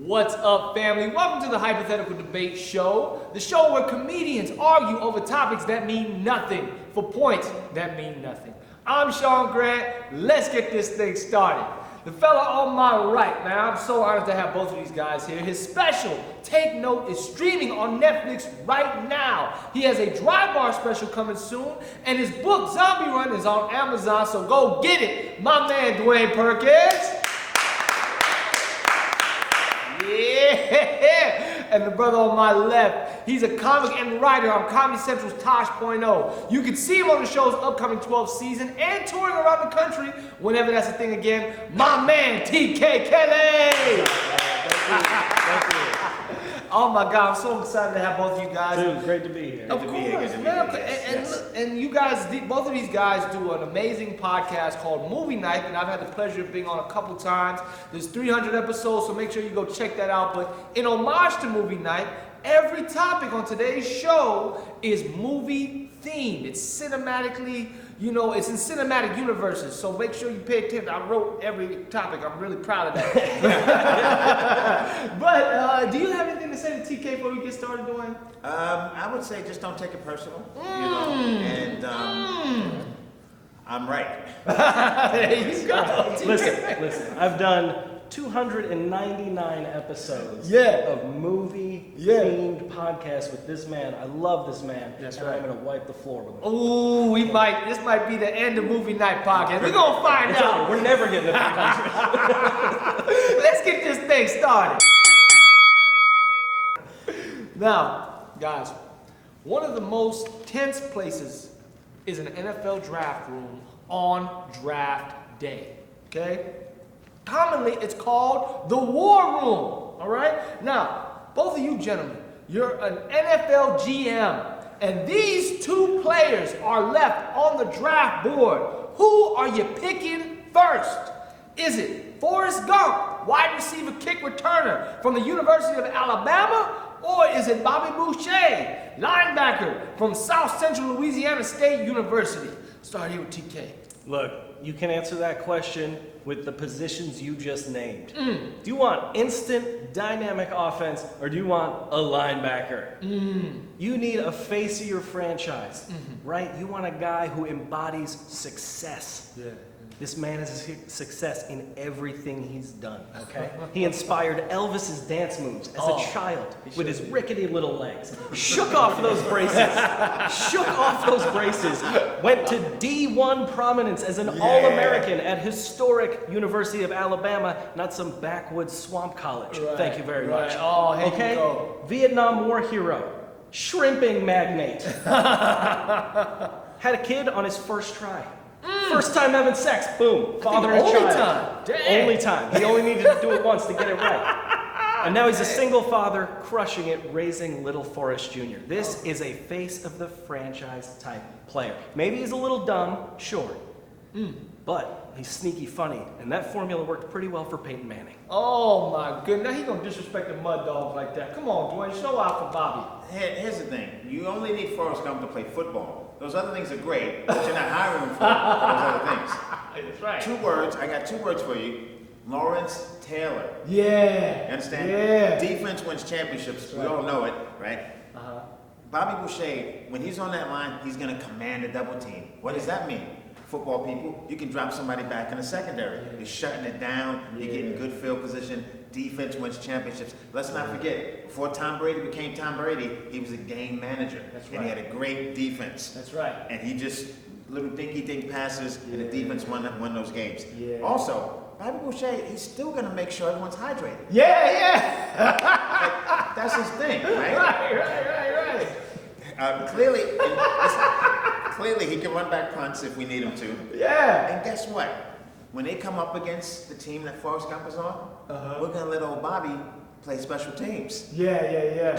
What's up, family? Welcome to the Hypothetical Debate Show, the show where comedians argue over topics that mean nothing for points that mean nothing. I'm Sean Grant. Let's get this thing started. The fella on my right, man, I'm so honored to have both of these guys here. His special, Take Note, is streaming on Netflix right now. He has a dry bar special coming soon, and his book, Zombie Run, is on Amazon, so go get it. My man, Dwayne Perkins. Yeah, and the brother on my left, he's a comic and writer on Comedy Central's Tosh.0. You can see him on the show's upcoming 12th season and touring around the country whenever that's a thing again. My man, TK Kelly! Thank you. Oh my God, I'm so excited to have both of you guys. Dude, great to be here. Of course, man. And you guys, both of these guys do an amazing podcast called Movie Night, and I've had the pleasure of being on a couple times. There's 300 episodes, so make sure you go check that out. But in homage to Movie Night, every topic on today's show is movie themed. It's cinematically, it's in cinematic universes, so make sure you pay attention. I wrote every topic. I'm really proud of that. But do you have anything to say to TK before we get started doing? I would say just don't take it personal, and I'm right. There you go. Listen. I've done 299 episodes of movie-themed podcasts with this man. I love this man. That's and right. I'm going to wipe the floor with him. Ooh, this might be the end of Movie Night podcast. We're going to find out. We're never getting to 300. Let's get this thing started. Now, guys, one of the most tense places is an NFL draft room on draft day, okay? Commonly, it's called the war room, all right? Now, both of you gentlemen, you're an NFL GM, and these two players are left on the draft board. Who are you picking first? Is it Forrest Gump, wide receiver kick returner from the University of Alabama, or is it Bobby Boucher, linebacker from South Central Louisiana State University? Start here with TK. Look, you can answer that question with the positions you just named. Do you want instant, dynamic offense, or do you want a linebacker? You need a face of your franchise, right? You want a guy who embodies success. Yeah. This man is a success in everything he's done, okay? He inspired Elvis's dance moves as a child with his rickety little legs. Shook off those braces. Went to D1 prominence as an All-American at historic University of Alabama, not some backwoods swamp college. Right, Thank you very much. Oh, here okay? you go. Vietnam War hero. Shrimping magnate. Had a kid on his first try. First time having sex, boom, father and child. Only time. He only needed to do it once to get it right. And now he's a single father, crushing it, raising little Forrest Jr. This is a face of the franchise type player. Maybe he's a little dumb, sure, but he's sneaky funny, and that formula worked pretty well for Peyton Manning. Oh my goodness, now he gonna disrespect the mud dogs like that. Come on, Dwayne, show out for Bobby. Here's the thing. You only need Forrest Gump to play football. Those other things are great, but you're not hiring him for those other things. That's right. 2 words. I got 2 words for you. Lawrence Taylor. Yeah. You understand? Yeah. Defense wins championships. We all know it, right? Bobby Boucher, when he's on that line, he's going to command a double team. What does that mean? Football people, you can drop somebody back in the secondary. You're shutting it down. You're getting good field position. Defense wins championships. Let's not forget, before Tom Brady became Tom Brady, he was a game manager. That's and he had a great defense. That's right. And he just, little dinky-dink passes, and the defense won those games. Yeah. Also, Bobby Boucher, he's still going to make sure everyone's hydrated. Yeah. Like, that's his thing, right? Right. Clearly, he can run back punts if we need him to. Yeah. And guess what? When they come up against the team that Forrest Gump is on, we're gonna let old Bobby play special teams. Yeah.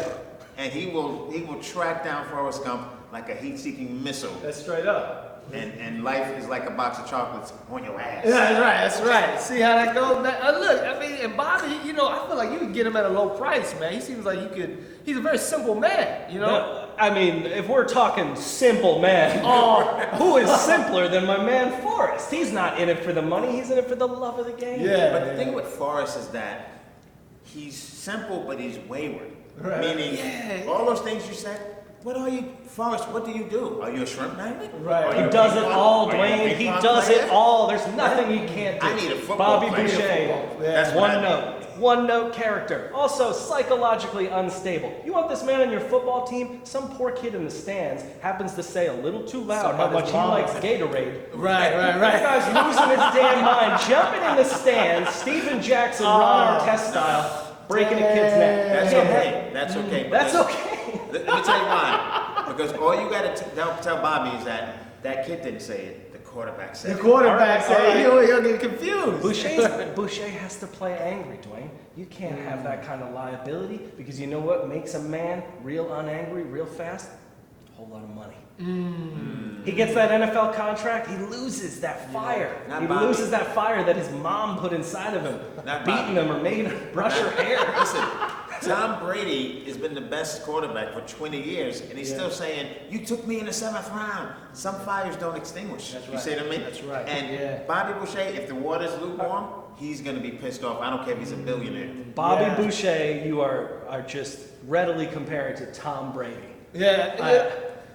And he will track down Forrest Gump like a heat-seeking missile. That's straight up. And life is like a box of chocolates on your ass. That's right. See how that goes? Look, I mean, and Bobby, I feel like you could get him at a low price, man. He seems like he's a very simple man, No, I mean, if we're talking simple man, who is simpler than my man Forrest? He's not in it for the money, he's in it for the love of the game. But the thing with Forrest is that he's simple, but he's wayward. Right. Meaning, all those things you said. What are you, Forrest? What do you do? Are you a shrimp magnet? Right. Are He you a does ping it pong- all, are you a Dwayne. ping He pong does player? it all. There's nothing he can't do. I need a football Bobby player. Boucher. That's what I need. One note character. Also psychologically unstable. You want this man on your football team? Some poor kid in the stands happens to say a little too loud how much he likes Gatorade. Right. That guy's losing his damn mind, jumping in the stands, Steven Jackson, Ron Artest style, breaking a kid's neck. That's Can't okay. That's okay. That's because- okay. Let me tell you why. Because all you got to tell Bobby is that kid didn't say it. The quarterback said The it. quarterback All right. said, he'll get confused. Boucher has to play angry, Dwayne. You can't have that kind of liability because you know what makes a man real unangry real fast? A whole lot of money. He gets that NFL contract, he loses that fire. Not He Bobby. loses that fire that his mom put inside of him, Not beating Bobby. him or making him brush her hair. Listen, Tom Brady has been the best quarterback for 20 years, and he's still saying, "You took me in the 7th round." Some fires don't extinguish. That's You right. see what I mean? That's right. And Yeah. Bobby Boucher, if the water's lukewarm, he's gonna be pissed off. I don't care if he's a billionaire. Bobby Yeah. Boucher, you are just readily compared to Tom Brady. Yeah.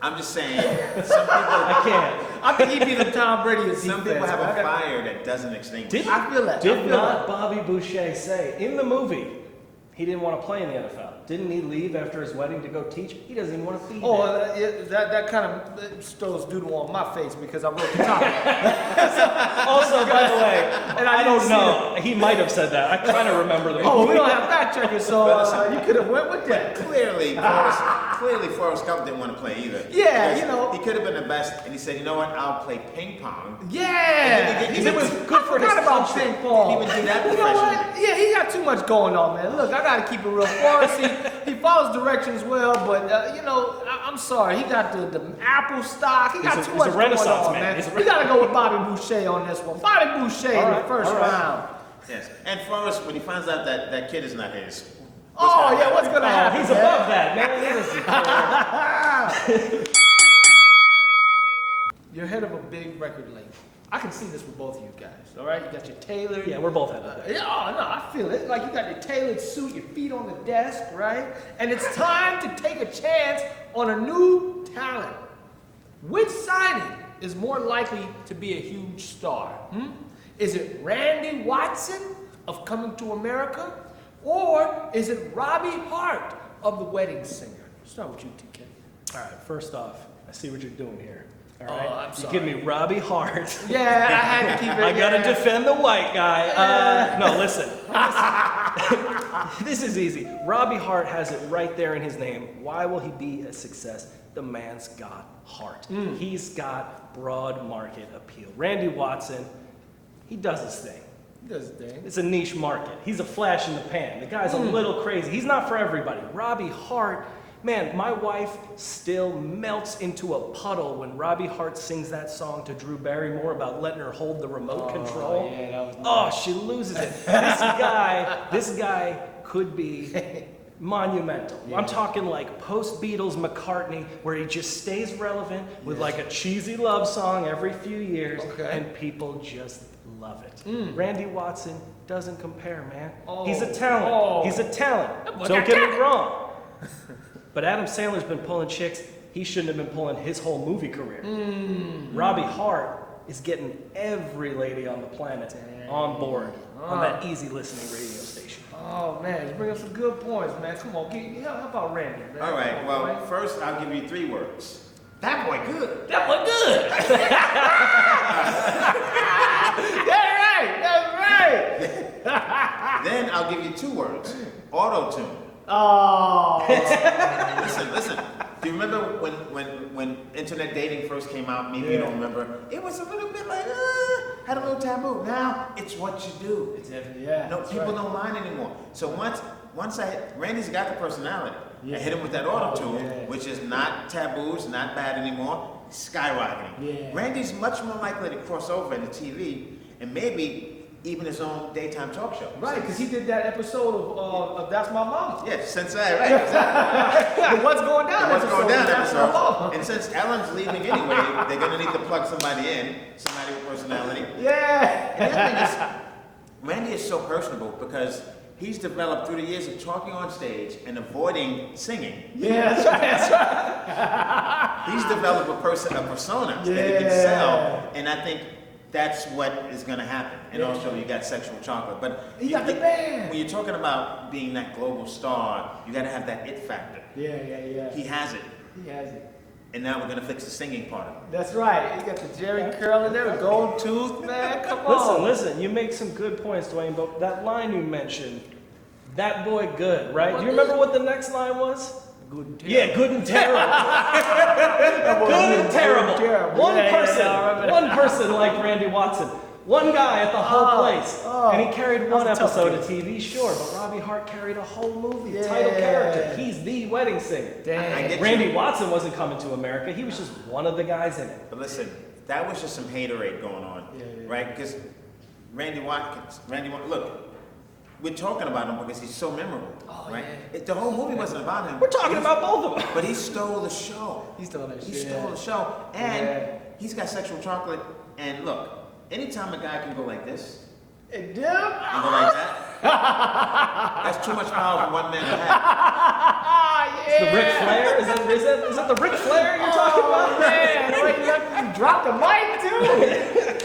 I'm just saying, some people, I can't. I think he'd be the Tom Brady of some defense. people have a man. fire that doesn't extinguish. Did, I feel that. I Did feel not that. Bobby Boucher say in the movie he didn't want to play in the NFL? Didn't he leave after his wedding to go teach? He doesn't even want to feed. Oh, them. that kind of throws doodle on my face because I wrote the topic. Also, by the way, And I I don't didn't see know. He might have said that. I kind of remember the movie. Oh, we don't have fact checkers, so you could have went with that. Clearly, Forrest Gump didn't want to play either. Yeah, Because you know. he could have been the best, and he said, "You know what? I'll play ping pong." Yeah, He because it was didn't- good for his about country. ping pong. Didn't even do that You know what? professionally. Yeah, he got too much going on, man. Look, I got to keep it real. Forrest, he follows directions well, but I'm sorry, he got the Apple stock. He got He's a- too he's much a renaissance going on, man. man. He's a We got to go with Bobby Boucher on this one. Bobby Boucher in the first all right. round. Yes. And Forrest, when he finds out that kid is not his. Oh yeah, what's gonna happen? He's man? above that, man. He doesn't care. You're head of a big record label. I can see this with both of you guys. All right, you got your tailored. Yeah, we're both head of that. Yeah, oh no, I feel it. Like you got your tailored suit, your feet on the desk, right? And it's time to take a chance on a new talent. Which signing is more likely to be a huge star? Is it Randy Watson of Coming to America? Or is it Robbie Hart of The Wedding Singer? Start with you, TK. All right, first off, I see what you're doing here. All Oh, right, I'm you sorry. give me Robbie Hart. Yeah, I had to keep it. I gotta yeah. defend the white guy. No, listen. This is easy. Robbie Hart has it right there in his name. Why will he be a success? The man's got heart. He's got broad market appeal. Randy Watson, he does his thing. Does his thing. It's a niche market. He's a flash in the pan. The guy's a little crazy. He's not for everybody. Robbie Hart, man, my wife still melts into a puddle when Robbie Hart sings that song to Drew Barrymore about letting her hold the remote control. Yeah, that was Oh, she loses it. This guy could be monumental. I'm talking like post-Beatles McCartney, where he just stays relevant with like a cheesy love song every few years, Okay. and people just love it. Randy Watson doesn't compare, man. Oh. He's a talent. Oh. He's a talent. But Don't I get get me wrong. But Adam Sandler's been pulling chicks he shouldn't have been pulling his whole movie career. Robbie Hart is getting every lady on the planet on board on that easy listening radio station. Oh man, you bring up some good points, man. Come on, how about Randy, man? All right. Come on, Well, man. first I'll give you 3 words. That boy good. That was good. That's right. Then I'll give you 2 words. Auto-tune. Oh, Listen. Do you remember when internet dating first came out? Maybe you don't remember. It was a little bit like, had a little taboo. Now it's what you do. yeah. No, that's people right. don't mind anymore. So Randy's got the personality. Yeah. I hit him with that auto-tune, yeah. which is not taboo, it's not bad anymore, skyrocketing. Yeah. Randy's much more likely to cross over into TV and maybe even his own daytime talk show. Right, because he did that episode of That's My Mama. Yeah, since right. The What's Going Down What's going down That's My Mama. episode. And since Ellen's leaving anyway, they're gonna need to plug somebody with personality. Yeah. And the other thing is, Randy is so personable because he's developed through the years of talking on stage and avoiding singing. Yeah, that's right. He's developed a persona that he can sell, and I think that's what is going to happen. And also, you got Sexual Chocolate, but You got the band. When you're talking about being that global star, you got to have that it factor. Yeah. He has it, He has it. and now we're going to fix the singing part of it. That's right. You got the Jerry curl in there, the gold tooth, man. Come on. Listen, you make some good points, Dwayne, but that line you mentioned, that boy good, right? Do you remember what the next line was? Good and terrible. Yeah, good and terrible. Good and terrible. One person like Randy Watson. One guy at the whole place. And he carried one episode of TV, sure, but Robbie Hart carried a whole movie, title character. He's the wedding singer. Damn. Randy Watson wasn't coming to America. He was just one of the guys in it. But listen, that was just some haterade going on, right? Because Randy Watkins, look, we're talking about him because he's so memorable, right? The whole movie wasn't about him. We're talking about both of them. But he stole the show. He stole that shit. He stole the show. And he's got Sexual Chocolate. And look, anytime a guy can go like this, And and go like that, that's too much power for one man to have. The Ric Flair? Is that the Ric Flair you're talking about? Man, wait, you dropped the mic too.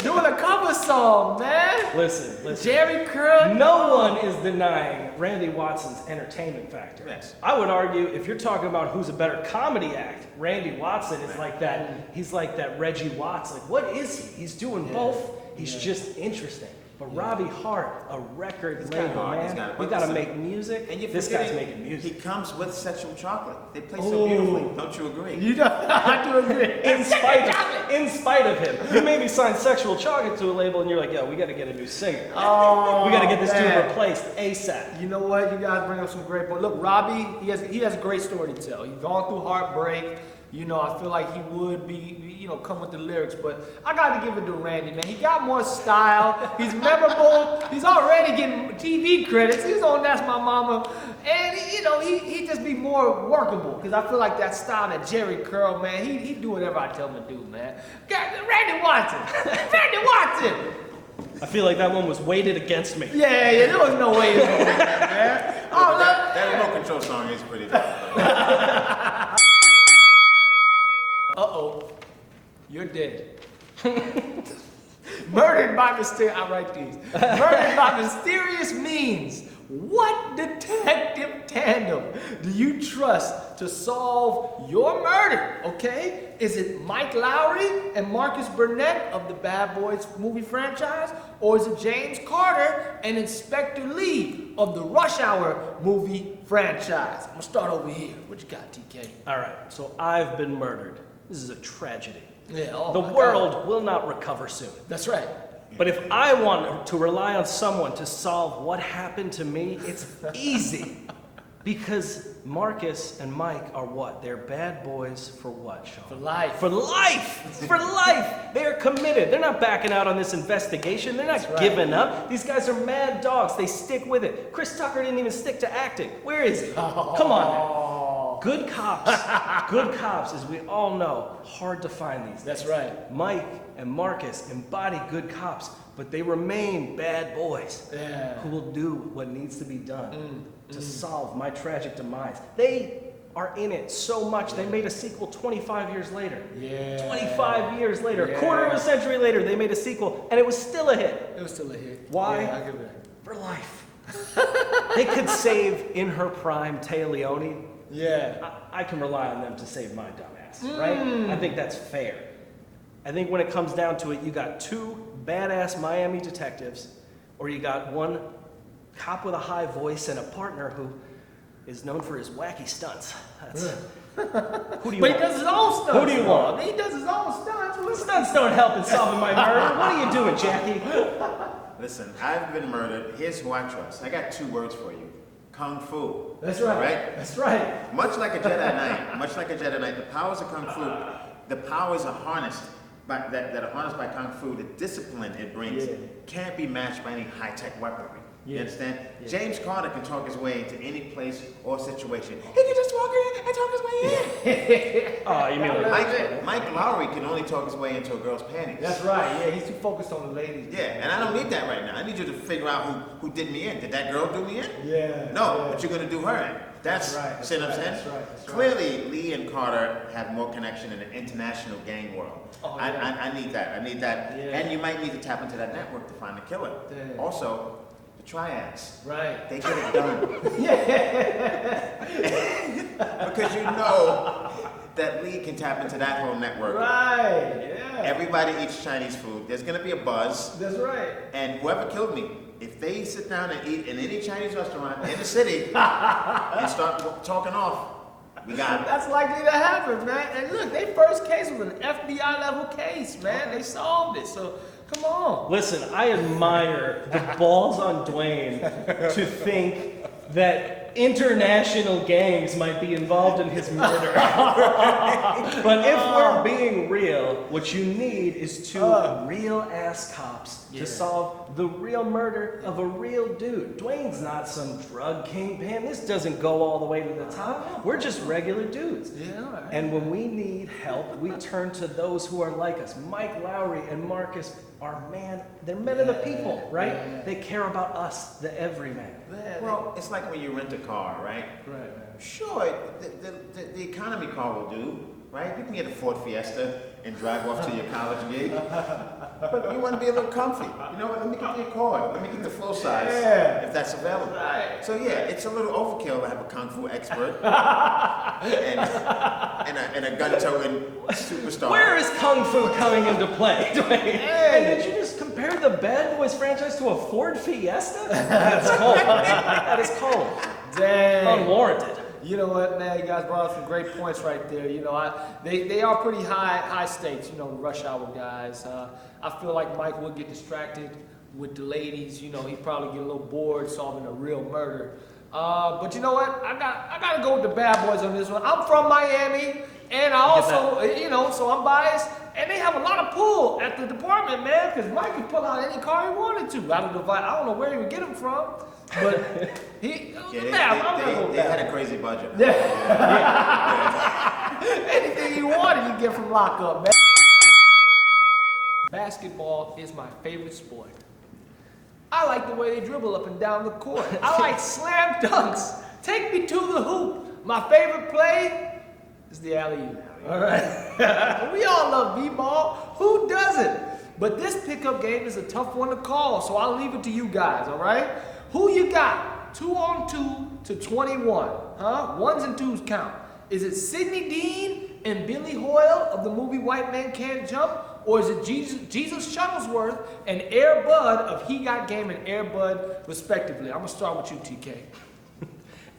Doing a cover song, man. Listen. Jerry curl. No one is denying Randy Watson's entertainment factor. Yes. I would argue if you're talking about who's a better comedy act, Randy Watson is like that. He's like that Reggie Watts. Like, what is he? He's doing both. He's just interesting. But Robbie Hart, a record label, man. We gotta make music. And this guy's making music. He comes with Sexual Chocolate. They play so beautifully. Don't you agree? You know, I do agree. In spite of him. You maybe signed Sexual Chocolate to a label and you're like, yo, we gotta get a new singer. We gotta get this dude replaced ASAP. You know what? You guys bring up some great points. Look, Robbie, he has a great story to tell. He's gone through heartbreak. You know, I feel like he would be, come with the lyrics, but I got to give it to Randy, man. He got more style. He's memorable. He's already getting TV credits. He's on That's My Mama. And, he just be more workable because I feel like that style, that Jerry curl, man, he do whatever I tell him to do, man. Randy Watson. Randy Watson. I feel like that one was weighted against me. Yeah, there was no way. Man. That remote control song is pretty tough. Uh-oh, you're dead. Murdered by mysterious, I write these. Murdered by mysterious means. What detective tandem do you trust to solve your murder, okay? Is it Mike Lowry and Marcus Burnett of the Bad Boys movie franchise? Or is it James Carter and Inspector Lee of the Rush Hour movie franchise? I'm gonna start over here. What you got, TK? All right, so I've been murdered. This is a tragedy. Yeah, the world will not recover soon. That's right. But if I want to rely on someone to solve what happened to me, it's easy. Because Marcus and Mike are what? They're bad boys for what, Sean? For life. For life! For life! They're committed. They're not backing out on this investigation. They're not giving up. These guys are mad dogs. They stick with it. Chris Tucker didn't even stick to acting. Where is he? Come on now. Good cops, as we all know, hard to find these days. That's right. Mike and Marcus embody good cops, but they remain bad boys who will do what needs to be done to solve my tragic demise. They are in it so much, they made a sequel 25 years later. 25 years later, a quarter of a century later, they made a sequel, and it was still a hit. It was still a hit. Why? Yeah, I'll give it that. For life. They could save, in her prime, Taya Leone. Yeah. I can rely on them to save my dumbass, right? I think that's fair. I think when it comes down to it, you got two badass Miami detectives, or you got one cop with a high voice and a partner who is known for his wacky stunts. That's, who do you But want? he does his own stunts. Who do you want? He does his own stunts. Stunts don't help in solving my murder. What are you doing, Jackie? Listen, I've been murdered. Here's who I trust. I got 2 words for you. Kung Fu. That's right. Right? That's right. Much like a Jedi Knight, the powers of Kung Fu, the powers are harnessed that are harnessed by Kung Fu, the discipline it brings can't be matched by any high-tech weaponry. You Yeah. understand? Yeah. James Carter can talk his way into any place or situation. He can just walk in and talk his way in. Oh, you mean like Mike Lowry can only talk his way into a girl's panties. That's right. Yeah, he's too focused on the ladies. Yeah, and I don't need that right now. I need you to figure out who did me in. Did that girl do me in? Yeah. No, yeah. but you're gonna do her in. That's right. see what I'm saying? That's right. Clearly, Lee and Carter have more connection in the international gang world. Oh, yeah. I need that. I need that. Yeah. And you might need to tap into that network to find the killer. Yeah. Also, the triads. Right. They get it done. Yeah. Because you know that Lee can tap into that whole network. Right. Yeah. Everybody eats Chinese food. There's gonna be a buzz. That's right. And whoever killed me, if they sit down and eat in any Chinese restaurant in the city and start talking off, we got it. That's likely to happen, man. And look, their first case was an FBI level case, man. They solved it. So come on. Listen, I admire the balls on Dwayne to think that international gangs might be involved in his murder. But if we're being real, what you need is two real ass cops Yeah. to solve the real murder of a real dude. Dwayne's not some drug kingpin. This doesn't go all the way to the top. We're just regular dudes. Yeah, all right. And when we need help, we turn to those who are like us. Mike Lowry and Marcus are they're men of the people, right? Yeah. They care about us, the everyman. Man, Well, it's like when you rent a car, right? right, man. Sure, the economy car will do, right? You can get a Ford Fiesta and drive off to your college gig. But you want to be a little comfy. You know what? Let me get the Accord. Let me get the full size, Yeah. if that's available. Right. So yeah, it's a little overkill to have a kung fu expert and a gun-toting superstar. Where is Kung Fu coming into play, Dwayne? Hey. And did you just compare the Bad Boys franchise to a Ford Fiesta? That's cold. That is cold. Dang. Unwarranted. You know what, man? You guys brought up some great points right there. You know, they are pretty high stakes. You know, rush hour guys. I feel like Mike would get distracted with the ladies. You know, he'd probably get a little bored solving a real murder. But you know what? I gotta go with the bad boys on this one. I'm from Miami, and I also, you know, so I'm biased. And they have a lot of pull at the department, man, because Mike could pull out any car he wanted to out of the device. I don't know where he would get them from, but he. They had a crazy budget. Anything he wanted, you get from lockup, man. Basketball is my favorite sport. I like the way they dribble up and down the court. I like slam dunks. Take me to the hoop. My favorite play is the alley-oop. All right. We all love b-ball. Who doesn't? But this pickup game is a tough one to call, so I'll leave it to you guys, all right? Who you got? 2-on-2 to 21. Huh? Ones and twos count. Is it Sidney Dean and Billyoyle of the movie White Man Can't Jump? Or is it Jesus Shuttlesworth and Air Bud of He Got Game and Air Bud, respectively? I'm going to start with you, TK.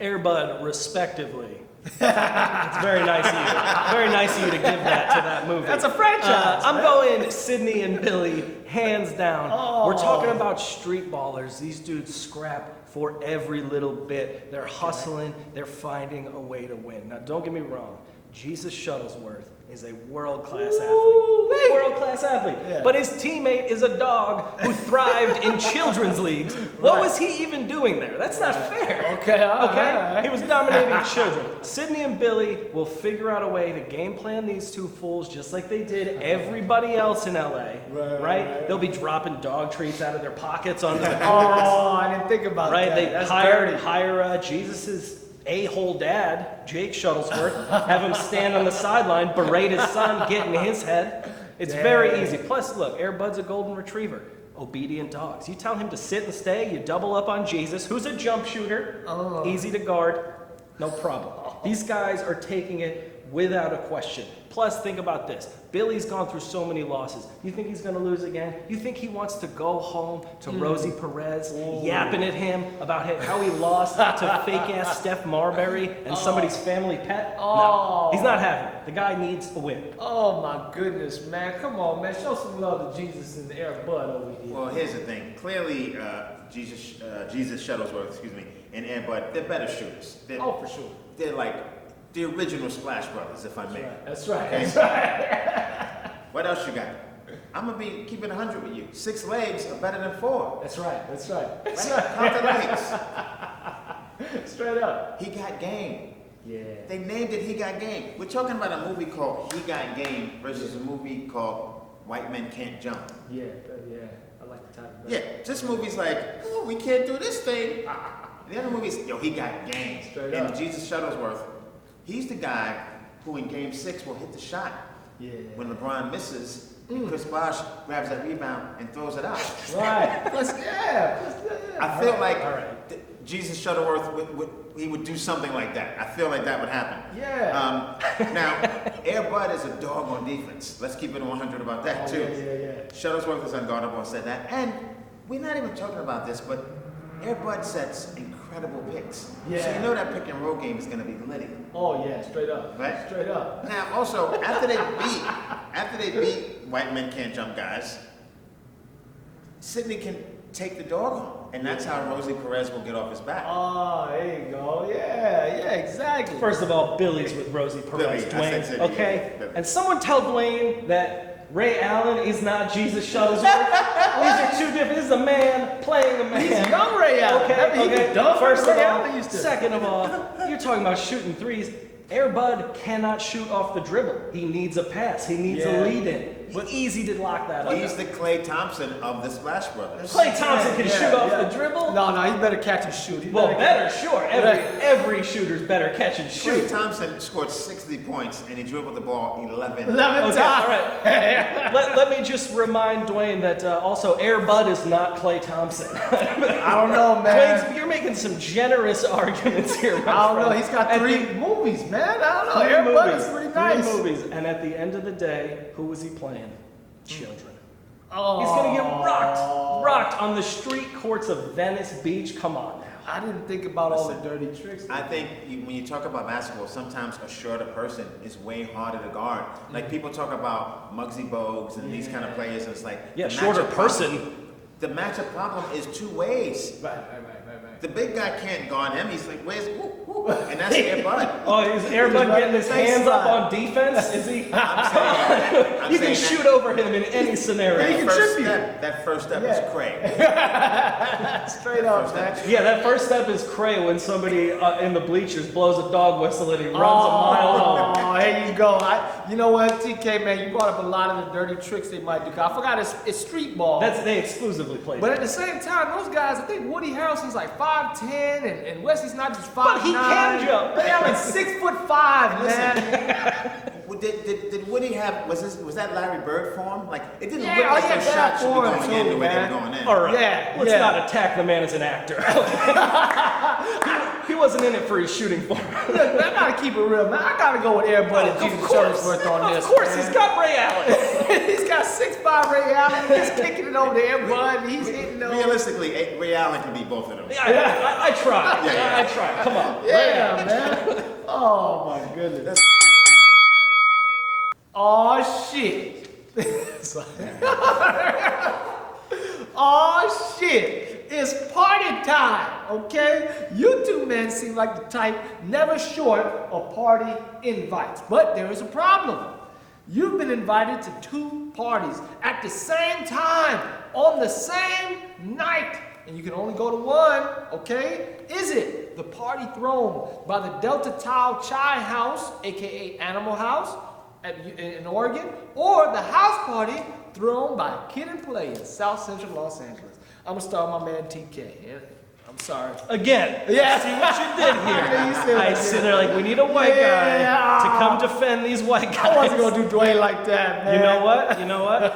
Air Bud, respectively. It's very nice of you. Very nice of you to give that to that movie. That's a franchise. I'm going Sidney and Billy, hands down. Oh. We're talking about street ballers. These dudes scrap for every little bit. They're hustling. They're finding a way to win. Now, don't get me wrong. Jesus Shuttlesworth is a world-class athlete. World-class athlete. Yeah. But his teammate is a dog who thrived in children's leagues. What was he even doing there? That's not fair. Okay, all Okay? right. He was dominating children. Sidney and Billy will figure out a way to game plan these two fools just like they did everybody else in LA. Right? They'll be dropping dog treats out of their pockets onto the courts. Oh, I didn't think about Right? that. They That's hire dirty. Jesus's a-hole dad, Jake Shuttlesworth, have him stand on the sideline, berate his son, get in his head. It's very easy. Plus, look, Air Bud's a golden retriever. Obedient dogs. You tell him to sit and stay, you double up on Jesus, who's a jump shooter, easy to guard, no problem. These guys are taking it without a question. Plus, think about this. Billy's gone through so many losses. You think he's going to lose again? You think he wants to go home to Rosie Perez, yapping at him about how he lost to fake-ass Steph Marbury and somebody's family pet? No, he's not having it. The guy needs a win. Oh, my goodness, man. Come on, man. Show some love to Jesus and Air Bud over here. Well, here's the thing. Clearly, Jesus Shuttlesworth, and Air Bud, they're better shooters. For sure. They're like the original Splash Brothers, if I may. That's right. Okay? That's right. What else you got? I'm gonna be keeping 100 with you. 6 legs are better than 4. That's right. Right? Count the legs. Straight up. He got game. Yeah. They named it He Got Game. We're talking about a movie called He Got Game versus a movie called White Men Can't Jump. Yeah. I like the title. Yeah, this movie's like, oh, we can't do this thing. The other movie's, yo, he got game. Straight and up. Jesus Shuttlesworth, he's the guy who in Game 6 will hit the shot. Yeah. When LeBron misses, and Chris Bosh grabs that rebound and throws it out. Right. I feel like All right. Jesus Shuttleworth he would do something like that. I feel like that would happen. Yeah. Now, Air Bud is a dog on defense. Let's keep it 100 about that too. Yeah. Shuttlesworth is unguardable. I said that, and we're not even talking about this, but Air Bud sets incredible picks. Yeah. So you know that pick and roll game is going to be litty. Oh yeah, straight up. Right? Straight up. Now, also after they beat White Men Can't Jump guys, Sidney can take the dog home. And that's how Rosie Perez will get off his back. Oh, there you go. Yeah, exactly. First of all, Billy's with Rosie Perez, Billy, I said Dwayne. Sidney, Okay? Billy. And someone tell Dwayne that Ray Allen is not Jesus Shuttlesworth. These are two different. This is a man playing a man. He's young Ray Allen. Okay. He could dunk First like of Ray all, Allen used to. second of all, you're talking about shooting threes. Air Bud cannot shoot off the dribble. He needs a pass. He needs a lead in. But easy to lock that up. He's the Klay Thompson of the Splash Brothers. Klay Thompson can shoot off the dribble. No, he better catch and shoot. He Well, better, sure. Right. Every shooter's better catch and Klay shoot. Thompson scored 60 points and he dribbled the ball 11. 11 Okay, times. all right. let me just remind Dwayne that also Air Bud is not Klay Thompson. I don't know, man. Dwayne, you're making some generous arguments here. my I don't know. friend. He's got At 3 the- movies, man. I don't know. Three Everybody's movies, pretty nice. 3 movies. And at the end of the day, who was he playing? Children. Oh. He's gonna get rocked on the street courts of Venice Beach. Come on now. I didn't think about all the dirty tricks. I think when you talk about basketball, sometimes a shorter person is way harder to guard. Like people talk about Muggsy Bogues and these kind of players, and it's like Yeah, the shorter matchup person. problem- the matchup problem is 2 ways. Right. The big guy can't guard him. He's like, where's and that's Air Bud. Oh, is Air Bud getting his hands up Baseline. on defense? Is he? I'm You can saying shoot over him in any scenario. that first step is Craig. Straight up, man. Yeah, that first step is cray when somebody in the bleachers blows a dog whistle and he runs a mile home. Oh, there you go. You know what, TK, man, you brought up a lot of the dirty tricks they might do. I forgot it's street ball. They exclusively play. But that. at the same time, those guys, I think Woody Harrelson's like 5'10", and Wesley's not just 5'9". But he can jump. They have like 6'5", man. Did Woody have was that Larry Bird form? Like it didn't Yeah, look like oh, yeah, those that shots should be form going in too, the way they were man. going in. All right, Yeah, let's yeah. not attack the man as an actor. He wasn't in it for his shooting form. Look, man, I gotta keep it real, man. I gotta go with Air Bud and Jesus Shuttlesworth on this. Of course, man. he's got Ray Allen. He's got 6'5" Ray Allen. He's kicking it over to Air Bud. He's hitting those. Realistically, Ray Allen can be both of them. I tried. Yeah. I tried. Come on. Yeah, man. Oh my goodness. Oh shit. Oh shit. It's party time, okay? You two men seem like the type never short of party invites. But there is a problem. You've been invited to 2 parties at the same time on the same night. And you can only go to one, okay? Is it the party thrown by the Delta Tau Chai House, aka Animal House in Oregon, or the house party thrown by Kid and Play in South Central Los Angeles? I'm gonna start with my man TK. Yeah? I'm sorry. Again. Yeah. See what you did here. You said I that. sit there like we need a white guy to come defend these white guys. I wasn't gonna do Dwayne like that, man. You know what?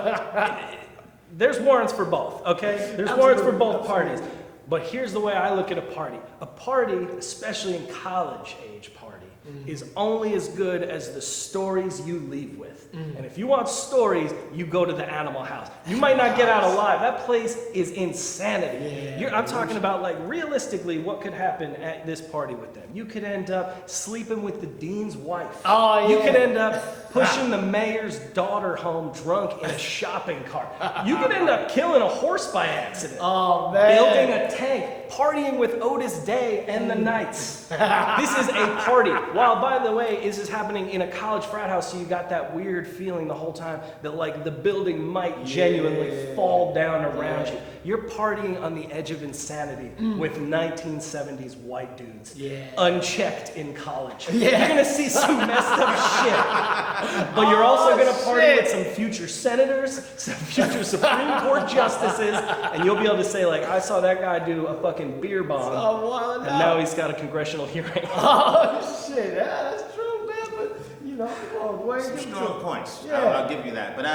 There's warrants for both, okay? There's warrants for both parties. But here's the way I look at a party. A party, especially in college age party, is only as good as the stories you leave with. And if you want stories, you go to the Animal House. You might not get out alive. That place is insanity. I'm talking about, like, realistically, what could happen at this party with them. You could end up sleeping with the dean's wife. Oh, yeah. You could end up pushing the mayor's daughter home drunk in a shopping cart. You could end up killing a horse by accident. Oh, man. Building a tank, partying with Otis Day and the Knights. This is a party. While, by the way, this is happening in a college frat house, so you got that weird feeling the whole time that like the building might genuinely fall down around you. You're partying on the edge of insanity with 1970s white dudes, unchecked in college. You're gonna see some messed up shit, but you're also gonna party with some future senators, some future Supreme Court justices, and you'll be able to say like, I saw that guy do a fucking beer bomb, and now he's got a congressional hearing. Oh shit, yeah, that's true, man. But you know, some strong points. I'll give you that. But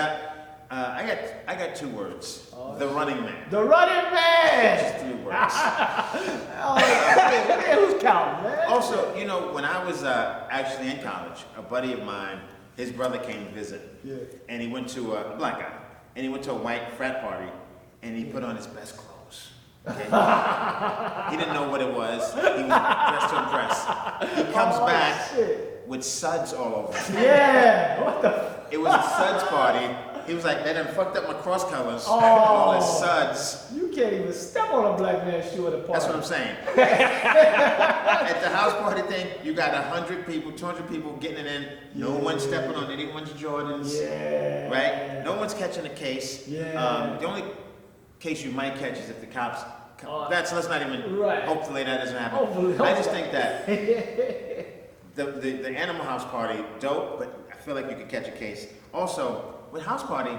I got 2 words. The running man. The running man. Just 3 words. Man, who's counting, man? Also, you know, when I was actually in college, a buddy of mine, his brother came to visit, and he went to a black guy, and he went to a white frat party, and he put on his best clothes. Okay? He didn't know what it was. He was dressed to impress. He comes back with suds all over him. Yeah. What the? It was a suds party. He was like, they done fucked up my cross colors. All his suds. You can't even step on a black man's shoe at a party. That's what I'm saying. At the house party thing, you got 100 people, 200 people getting it in. No one's stepping on anyone's Jordans. Right? No one's catching a case. The only case you might catch is if the cops. Let's not even. Right. Hopefully that doesn't happen. I just think that the Animal House party, dope, but I feel like you could catch a case. Also, with house party,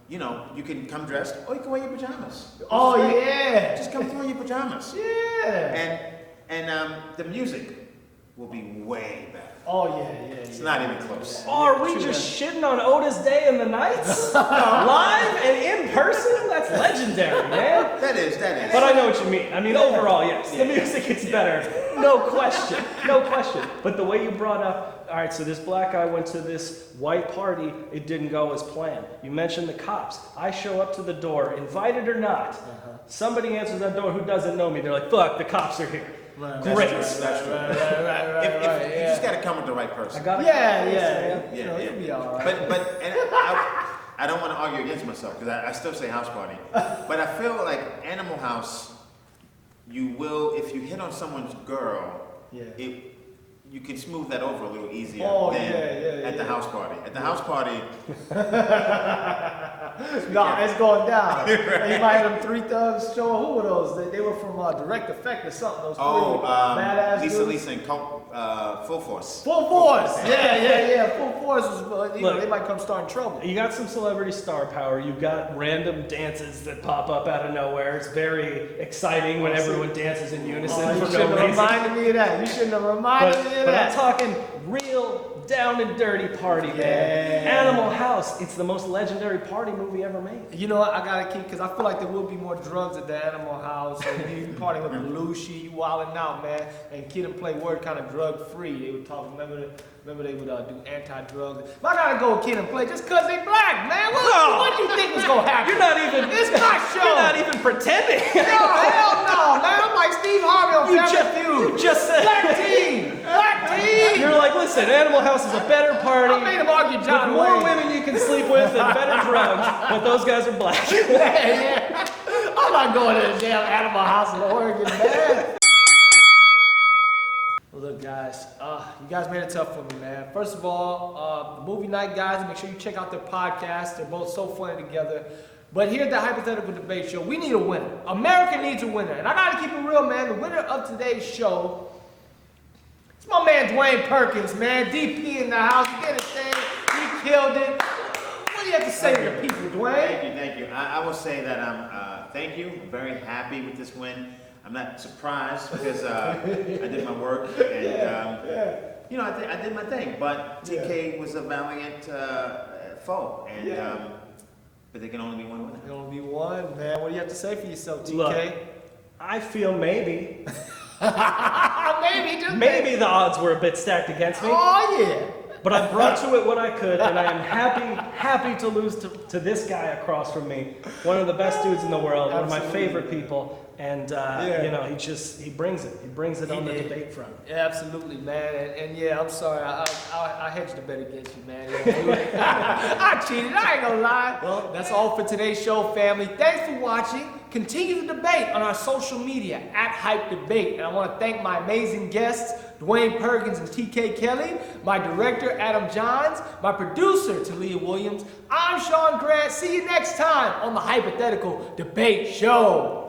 you know, you can come dressed or you can wear your pajamas. Just come through in your pajamas. And the music will be way better. It's not even close. Oh, are we just shitting on Otis Day and the Knights? Live and in person? That's legendary, man. That is. But I know what you mean. I mean, overall, yes, the music is better. No question. But the way you brought up, all right, so this black guy went to this white party, it didn't go as planned. You mentioned the cops. I show up to the door, invited or not. Somebody answers that door who doesn't know me. They're like, fuck, the cops are here. Great. That's true. You just got to come with the right person. You'll be all right. But I don't want to argue against myself because I still say house party. But I feel like Animal House, you will, if you hit on someone's girl, you can smooth that over a little easier than at the house party. At the house party, it's going down. You might have them 3 thugs show. Who were those? They were from Direct Effect or something. Those 3 badass Lisa and Full Force. Full Force. Full Force is, they might come start in trouble. You got some celebrity star power. You got random dances that pop up out of nowhere. It's very exciting when everyone dances in unison for no reason. You shouldn't have reminded me of that. You shouldn't have reminded me of but that. I'm talking real down and dirty party, man. Animal House. It's the most legendary party movie ever made. You know what? I gotta keep, because I feel like there will be more drugs at the Animal House. And you partying with Belushi, you wilding out, man. And Kid and Play were kind of drug free. They would talk. Remember they would do anti-drugs. But I gotta go with Kid and Play just because they black, man. What do you think was gonna happen? You're not even. It's my show. You're not even pretending. No, hell no, man. I'm like Steve Harvey on Family Feud. You just said Black team. You're like, listen, Animal House is a better party. I made him argue John with more Wayne. women you can sleep with and better drugs, but those guys are black. I'm not going to the damn Animal House in Oregon, man. Well, look, guys, you guys made it tough for me, man. First of all, the movie night guys, make sure you check out their podcast. They're both so funny together. But here at the Hypothetical Debate Show, we need a winner. America needs a winner. And I got to keep it real, man. The winner of today's show, it's my man Dwayne Perkins, man. DP in the house. He did his thing. He killed it. What do you have to say to the people, Dwayne? Thank you. I will say that thank you. I'm very happy with this win. I'm not surprised because I did my work and you know I did my thing. But TK was a valiant foe, and but there can only be one winner. There can only be one, man. What do you have to say for yourself, TK? Look, I feel maybe maybe the odds were a bit stacked against me. Oh yeah. But I brought to it what I could, and I am happy to lose to this guy across from me. One of the best dudes in the world, one of my favorite people. And, you know, he brings it. He brings it on the debate front. Yeah, absolutely, man. And yeah, I'm sorry. I hedged the bet against you, man. I cheated. I ain't gonna lie. Well, that's all for today's show, family. Thanks for watching. Continue the debate on our social media at Hype Debate. And I want to thank my amazing guests, Dwayne Perkins and TK Kelly, my director, Adam Johns, my producer, Talia Williams. I'm Sean Grant. See you next time on the Hypothetical Debate Show.